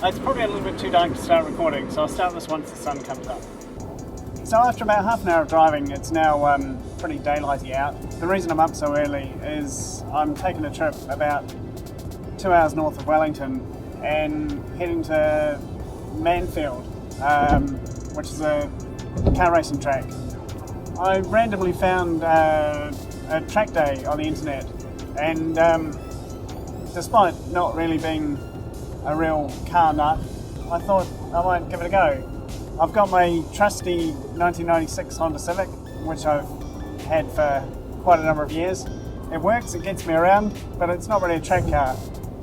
It's probably a little bit too dark to start recording, so I'll start this once the sun comes up. So after about half an hour of driving, it's now pretty daylighty out. The reason I'm up so early is I'm taking a trip about 2 hours north of Wellington and heading to Manfield, which is a car racing track. I randomly found a track day on the internet, and despite not really being a real car nut, I thought I might give it a go. I've got my trusty 1996 Honda Civic, which I've had for quite a number of years. It works, it gets me around, but it's not really a track car.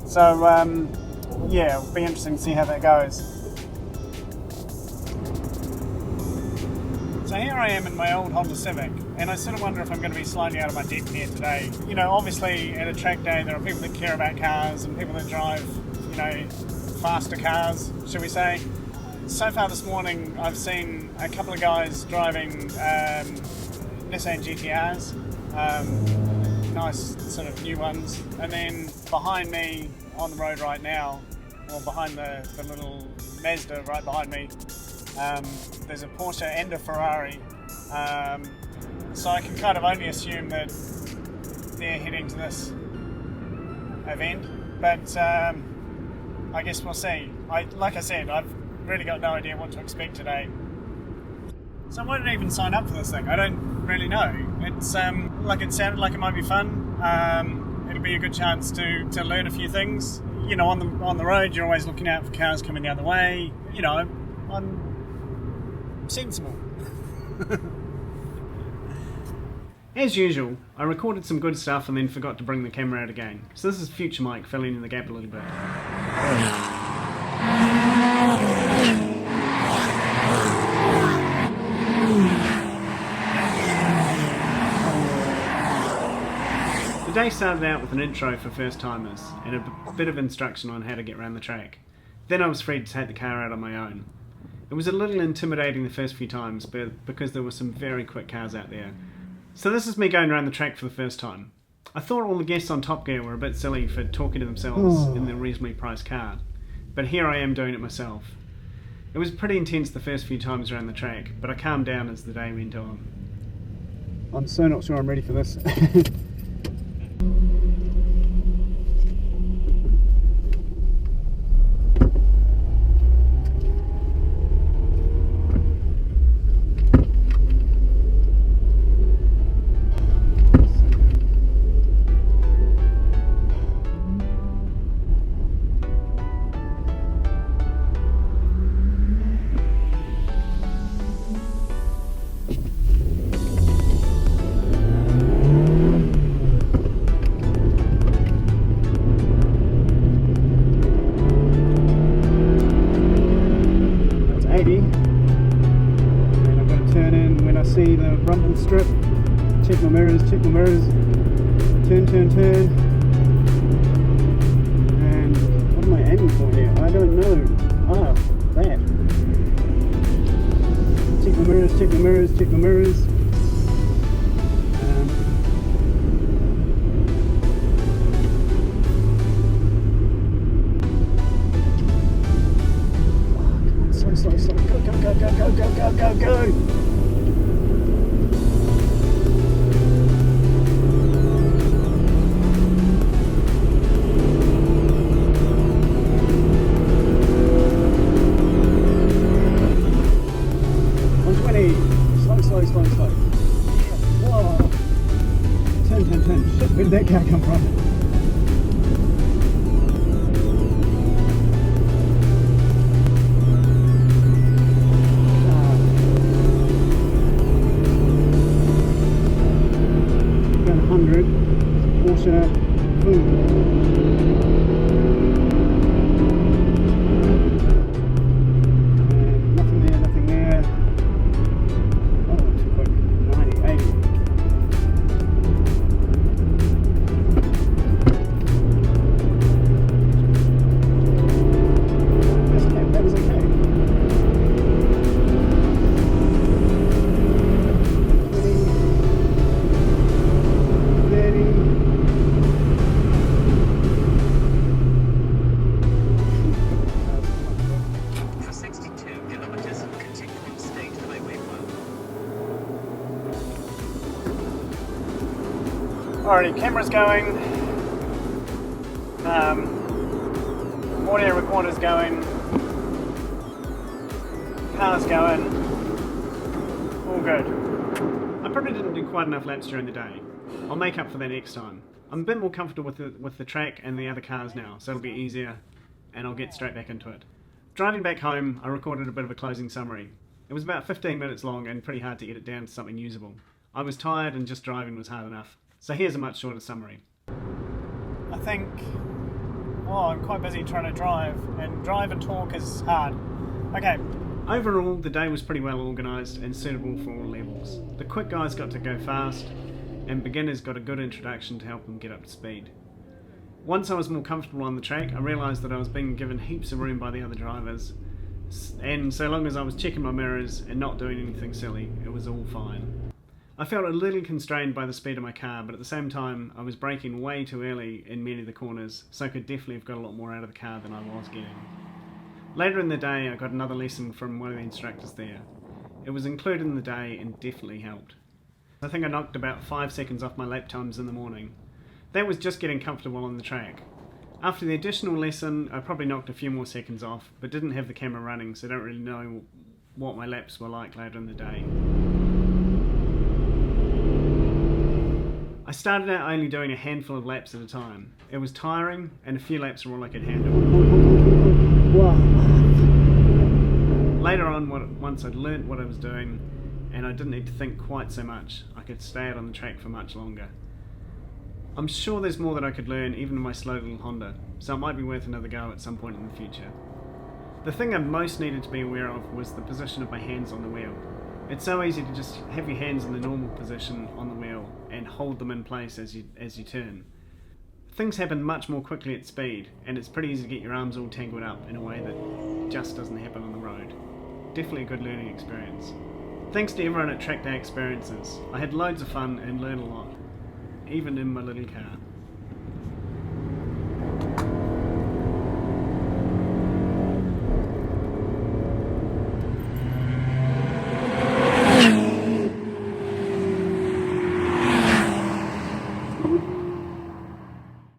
So yeah, it'll be interesting to see how that goes. So here I am in my old Honda Civic, and I sort of wonder if I'm going to be slightly out of my depth here today. You know, obviously at a track day there are people that care about cars and people that drive, you know, faster cars, shall we say. So far this morning I've seen a couple of guys driving Nissan GTRs, nice sort of new ones, and then behind me on the road right now, or behind the little Mazda right behind me, there's a Porsche and a Ferrari, so I can kind of only assume that they're heading to this event, but I guess we'll see. Like I said, I've really got no idea what to expect today. So why did I even sign up for this thing? I don't really know. It's like it sounded like it might be fun. It'll be a good chance to learn a few things. You know, on the road you're always looking out for cars coming the other way. You know, I'm sensible. As usual, I recorded some good stuff and then forgot to bring the camera out again. So this is future Mike filling in the gap a little bit. The day started out with an intro for first timers and a bit of instruction on how to get around the track. Then I was free to take the car out on my own. It was a little intimidating the first few times because there were some very quick cars out there. So this is me going around the track for the first time. I thought all the guests on Top Gear were a bit silly for talking to themselves in their reasonably priced car, but here I am doing it myself. It was pretty intense the first few times around the track, but I calmed down as the day went on. I'm so not sure I'm ready for this. See the rumble strip, check my mirrors, turn, and what am I aiming for here? I don't know. Ah, that. Check my mirrors. Slow, go. Slow. Whoa. Turn. Shit, where did that car come from? About 100. Porsche. Boom. Nothing there. Oh, too quick. 90, 80. Alrighty, camera's going, audio recorder's going, car's going, all good. I probably didn't do quite enough laps during the day. I'll make up for that next time. I'm a bit more comfortable with the track and the other cars now, so it'll be easier and I'll get straight back into it. Driving back home, I recorded a bit of a closing summary. It was about 15 minutes long and pretty hard to edit down to something usable. I was tired and just driving was hard enough. So here's a much shorter summary. I think, I'm quite busy trying to drive and talk is hard. Okay. Overall, the day was pretty well organised and suitable for all levels. The quick guys got to go fast, and beginners got a good introduction to help them get up to speed. Once I was more comfortable on the track, I realised that I was being given heaps of room by the other drivers, and so long as I was checking my mirrors and not doing anything silly, it was all fine. I felt a little constrained by the speed of my car, but at the same time I was braking way too early in many of the corners, so I could definitely have got a lot more out of the car than I was getting. Later in the day I got another lesson from one of the instructors there. It was included in the day and definitely helped. I think I knocked about 5 seconds off my lap times in the morning. That was just getting comfortable on the track. After the additional lesson, I probably knocked a few more seconds off, but didn't have the camera running, so I don't really know what my laps were like later in the day. I started out only doing a handful of laps at a time. It was tiring, and a few laps were all I could handle. Later on, once I'd learnt what I was doing, and I didn't need to think quite so much, I could stay out on the track for much longer. I'm sure there's more that I could learn even in my slow little Honda, so it might be worth another go at some point in the future. The thing I most needed to be aware of was the position of my hands on the wheel. It's so easy to just have your hands in the normal position on the wheel and hold them in place as you turn. Things happen much more quickly at speed, and it's pretty easy to get your arms all tangled up in a way that just doesn't happen on the road. Definitely a good learning experience. Thanks to everyone at Track Day Experiences. I had loads of fun and learned a lot, even in my little car.